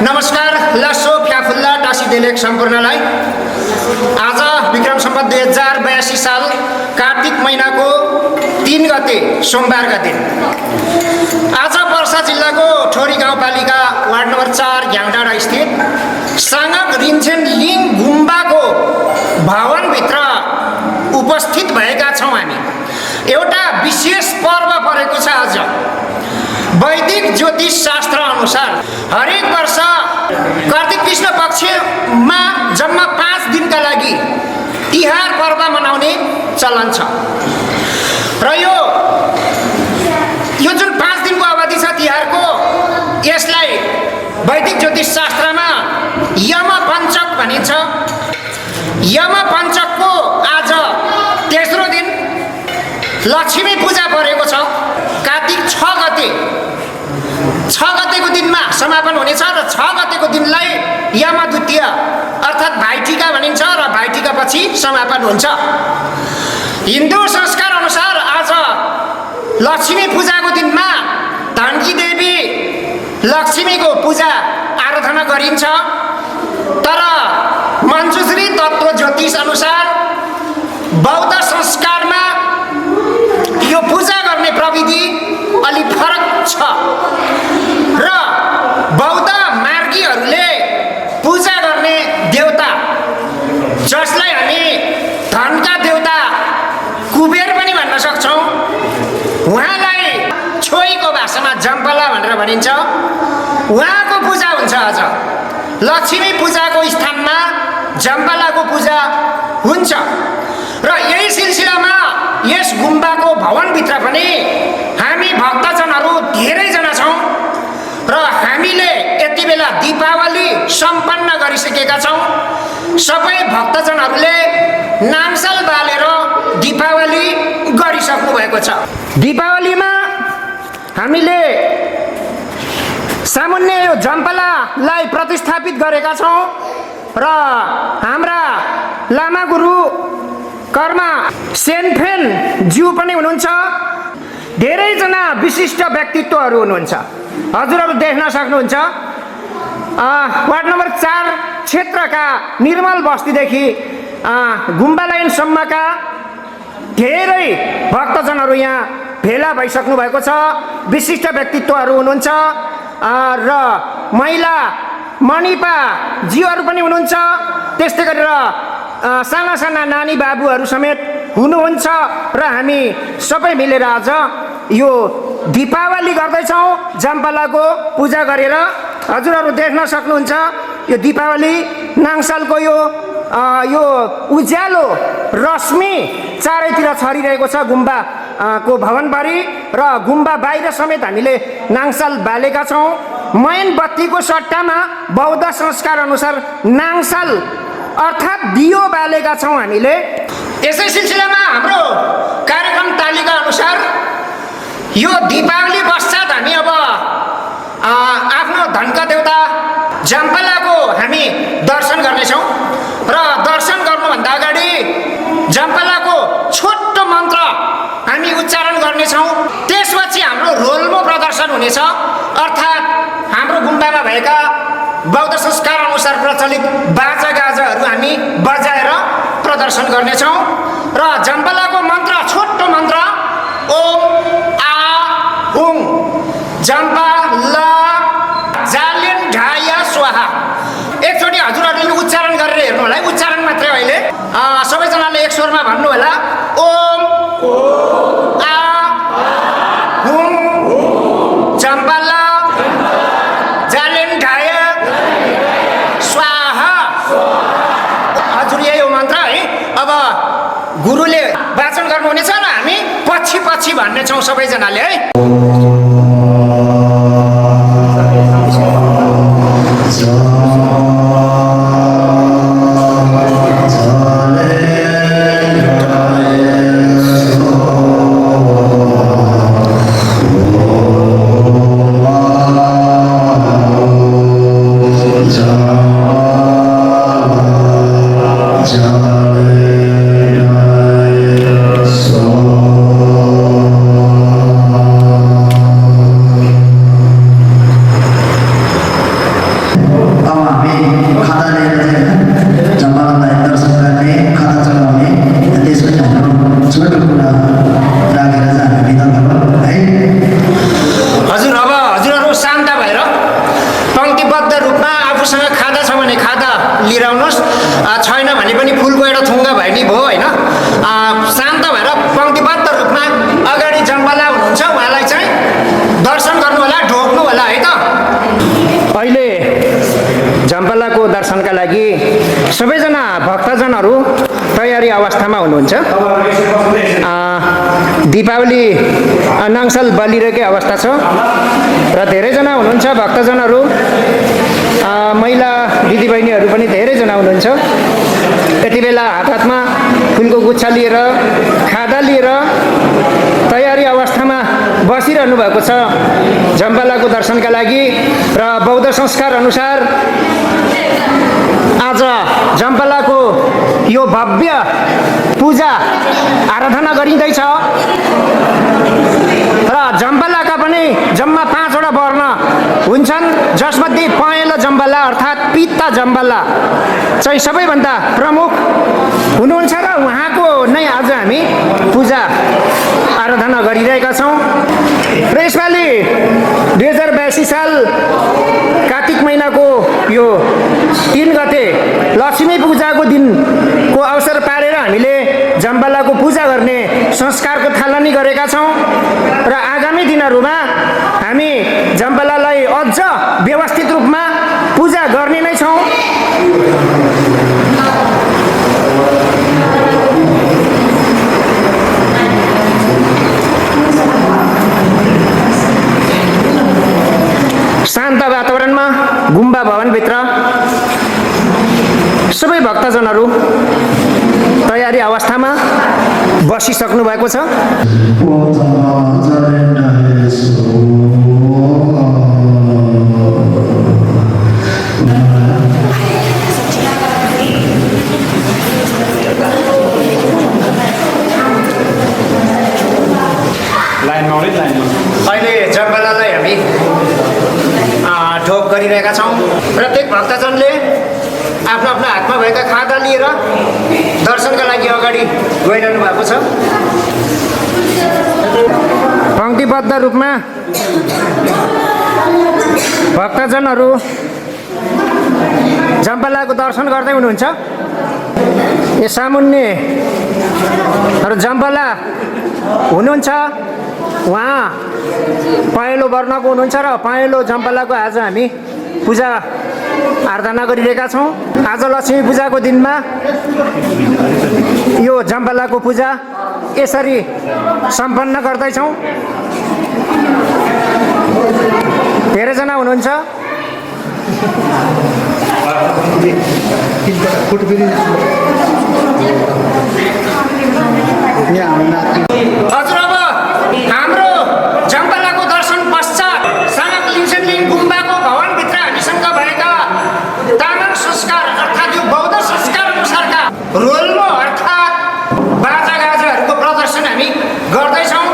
नमस्कार लासो फ्याफुल्ला टासी देलेक सम्पूर्णलाई आज विक्रम सम्वत 2082 साल कार्तिक महिनाको 3 गते सोमबारका दिन आज पर्सा जिल्लाको ठोरी गाउँपालिका वार्ड नम्बर 4 घ्याङडाँडा स्थित साङक रिन्छेन लिङ गुम्बाको भवनभित्र उपस्थित भएका छौँ। हामी एउटा विशेष पर्व परेको छ। आज वैदिक ज्योतिष शास्त्र अनुसार हरेक वर्ष कार्तिक कृष्ण पक्षमा जम्मा 5 दिनका लागि तिहार पर्व मनाउने चलन छ र यो जुन 5 दिनको अवधि छ तिहारको, यसलाई वैदिक ज्योतिष शास्त्रमा यम पञ्चक भनिन्छ। यम पञ्चकको आज तेस्रो दिन लक्ष्मी पूजा परेको छ। कार्तिक 6 गतेको दिनमा समापन हुनेछ र 6 गतेको दिनलाई यम द्वितीय अर्थात् भाइटिका भनिन्छ र भाइटिका पछि समापन हुन्छ। हिन्दू संस्कार अनुसार आज लक्ष्मी पूजाको दिनमा धनकी देवी लक्ष्मीको पूजा आराधना गरिन्छ। तर मञ्जुश्री तत्त्व ज्योतिष अनुसार बौद्ध संस्कारमा यो पूजा गर्ने प्रविधि अलि फरक छ र बौद्ध मार्गीहरूले पूजा गर्ने देवता, जसलाई हामी धनका देवता कुबेर पनि भन्न सक्छौँ, उहाँलाई छोईको भाषामा जम्पला भनेर भनिन्छ। उहाँको पूजा हुन्छ। आज लक्ष्मी पूजाको स्थानमा जम्पलाको पूजा हुन्छ र यही सिलसिलामा यस गुम्बाको भवनभित्र पनि हामी भक्तजनहरू धेरैजना छौँ र हामीले यति बेला दीपावली सम्पन्न गरिसकेका छौँ। सबै भक्तजनहरूले नामसाल बालेर दीपावली गरिसक्नु भएको छ। दीपावलीमा हामीले सामुन्ने यो जम्पलालाई प्रतिस्थापित गरेका छौँ र हाम्रा लामा गुरु कर्मा सेनफेन ज्यू पनि हुनुहुन्छ। धेरैजना विशिष्ट व्यक्तित्वहरू हुनुहुन्छ। हजुरहरू देख्न सक्नुहुन्छ। वार्ड नम्बर 4 क्षेत्रका निर्मल बस्तीदेखि गुम्बा लाइनसम्मका धेरै भक्तजनहरू यहाँ भेला भइसक्नु भएको छ। विशिष्ट व्यक्तित्वहरू हुनुहुन्छ र महिला मणिपा जीहरू पनि हुनुहुन्छ। त्यस्तै गरेर साना साना नानी बाबुहरू समेत हुनुहुन्छ र हामी सबै मिलेर आज यो दीपावली गर्दैछौँ। जम्पलाको पूजा गरेर हजुरहरू देख्न सक्नुहुन्छ। यो दीपावली नाङसालको यो उज्यालो रश्मि चारैतिर छरिरहेको छ गुम्बा को भवनभरि र गुम्बा बाहिर समेत हामीले नाङसाल बालेका छौँ। मैन बत्तीको सट्टामा बौद्ध संस्कार अनुसार नाङसाल अर्थात् दियो बालेका छौँ हामीले। यसै सिलसिलामा हाम्रो कार्यक्रम तालिका अनुसार यो दीपावली पश्चात हामी अब आफ्नो धनका देवता जम्पलाको हामी दर्शन गर्नेछौँ र दर्शन गर्नुभन्दा अगाडि जम्पलाको छोटो मन्त्र हामी उच्चारण गर्नेछौँ। त्यसपछि हाम्रो रोल्मो प्रदर्शन हुनेछ, अर्थात् हाम्रो गुम्बामा भएका बौद्ध संस्कार अनुसार प्रचलित बाजा गाजाहरू हामी बजाएर प्रदर्शन गर्नेछौँ र जम्पलाको मन्त्र, छोटो मन्त्र ओम आ हुङ जम्पा ल जालेन ढाय स्वाहा। एकचोटि हजुरहरूले उच्चारण गरेर हेर्नु होला। उच्चारण मात्रै अहिले सबैजनाले एक स्वरमा भन्नु होला। ओम आ हुङ जम्पा ल जालेन ढाय स्वाहा। हजुर यही हो मन्त्र है। अब गुरुले वाचन गर्नुहुनेछ र हामी पछि पछि भन्नेछौँ सबैजनाले है। खाता लिएर चाहिँ जम्बालाई दर्शन गर्ने खाता चलाउने त्यसपछि हाम्रो छोटो कुरा राखेर चाहिँ हामी बिदा गरौँ है। हजुर अब हजुरहरू शान्त भएर पङ्क्तिबद्ध रूपमा आफूसँग खादा छ भने खादा लिएर आउनुहोस्, छैन भने पनि फुलको एउटा थुङ्गा भए नि भयो होइन। शान्त भएर पङ्क्तिबद्ध रूपमा अगाडि जम्बाला हुनुहुन्छ उहाँलाई चाहिँ दर्शन गर्नु होला, ढोक्नु होला है त। अहिले जम्बालाको दर्शनका लागि सबैजना भक्तजनहरू तयारी अवस्थामा हुनुहुन्छ। दीपावली नङसल बलिरहेकै अवस्था छ र धेरैजना हुनुहुन्छ भक्तजनहरू, महिला दिदीबहिनीहरू पनि धेरैजना हुनुहुन्छ। यति बेला हात हातमा फुलको गुच्छा लिएर खादा लिएर तयारी अवस्थामा बसिरहनु भएको छ जम्बालाको दर्शनका लागि। र बौद्ध संस्कार अनुसार आज जम्बालाको यो भव्य पूजा आराधना गरिँदैछ र जम्बालाका पनि जम्मा 5वटा वर्ण हुन्छन्, जसमध्ये पहेँलो जम्बाला अर्थात् पित्ता जम्बाला चाहिँ सबैभन्दा प्रमुख हुनुहुन्छ र उहाँको नै आज हामी पूजा आराधना गरिरहेका छौँ। र यसपालि 2082 साल कार्तिक महिनाको यो 3 गते लक्ष्मी पूजाको दिनको अवसर पारेर हामीले जम्बालाको पूजा गर्ने संस्कारको थालनी गरेका छौँ र आगामी दिनहरूमा हामी जम्बालालाई अझ व्यवस्थित रूपमा पूजा गर्ने नै छौँ। शान्त वातावरणमा गुम्बा भवनभित्र सबै भक्तजनहरू तयारी अवस्थामा बसिसक्नु भएको छ। अहिले जम्बालालाई हामी ढोक गरिरहेका छौँ। प्रत्येक भक्तजनले आफ्नो आफ्नो हातमा भएका खादा लिएर दर्शनका लागि अगाडि गइरहनु भएको छ। पङ्क्तिबद्ध रूपमा भक्तजनहरू जम्बालाको दर्शन गर्दै हुनुहुन्छ। यो सामुन्ने जम्बाला हुनुहुन्छ, उहाँ पहेँलो वर्णको हुनुहुन्छ र पहेँलो जम्बालाको आज हामी पूजा आराधना गरिरहेका छौँ। आज लक्ष्मी पूजाको दिनमा यो जम्बालाको पूजा यसरी सम्पन्न गर्दैछौँ। धेरैजना हुनुहुन्छ। हजुर अब हाम्रो जम्बालाको दर्शन पश्चात सानक लिङ्सेनलिङ गुम्बाको भवनभित्र हामीसँग भएका तामाङ संस्कार अर्थात् यो बौद्ध संस्कार अनुसारका रोल्मो अर्थात् बाजागाजाहरूको प्रदर्शन हामी गर्दैछौँ।